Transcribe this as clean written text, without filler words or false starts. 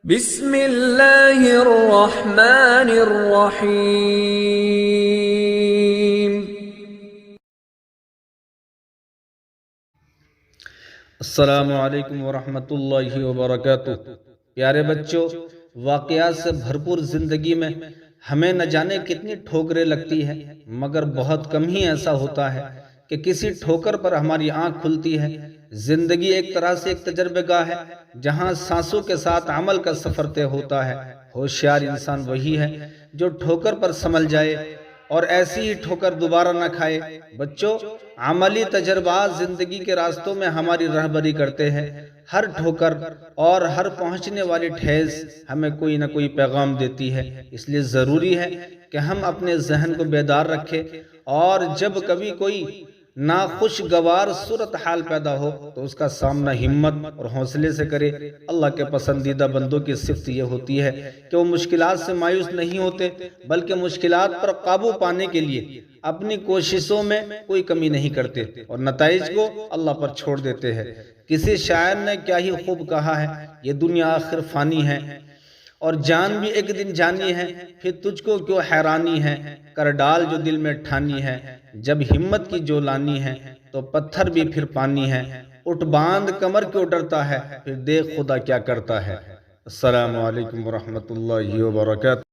بسم اللہ الرحمن الرحیم۔ السلام علیکم ورحمۃ اللہ وبرکاتہ۔ پیارے بچوں، واقعات سے بھرپور زندگی میں ہمیں نہ جانے کتنی ٹھوکریں لگتی ہے، مگر بہت کم ہی ایسا ہوتا ہے کہ کسی ٹھوکر پر ہماری آنکھ کھلتی ہے۔ زندگی ایک طرح سے ایک تجربہ گاہ ہے جہاں سانسوں کے ساتھ عمل کا سفر طے ہوتا ہے۔ ہوشیار انسان وہی ہے جو ٹھوکر پر سنبھل جائے اور ایسی ہی ٹھوکر دوبارہ نہ کھائے۔ بچوں، عملی تجربات زندگی کے راستوں میں ہماری رہبری کرتے ہیں۔ ہر ٹھوکر اور ہر پہنچنے والی ٹھیس ہمیں کوئی نہ کوئی پیغام دیتی ہے، اس لیے ضروری ہے کہ ہم اپنے ذہن کو بیدار رکھیں اور جب کبھی کوئی ناخوشگوار صورتحال پیدا ہو تو اس کا سامنا ہمت اور حوصلے سے کرے۔ اللہ کے پسندیدہ بندوں کی صفت یہ ہوتی ہے کہ وہ مشکلات سے مایوس نہیں ہوتے، بلکہ مشکلات پر قابو پانے کے لیے اپنی کوششوں میں کوئی کمی نہیں کرتے اور نتائج کو اللہ پر چھوڑ دیتے ہیں۔ کسی شاعر نے کیا ہی خوب کہا ہے، یہ دنیا آخر فانی ہے اور جان بھی ایک دن جانی ہے، پھر تجھ کو کیوں حیرانی ہے، کر ڈال جو دل میں ٹھانی ہے، جب ہمت کی جو لانی ہے تو پتھر بھی پھر پانی ہے، اٹھ باندھ کمر کیوں ڈرتا ہے، پھر دیکھ خدا کیا کرتا ہے۔ السلام علیکم ورحمۃ اللہ وبرکاتہ۔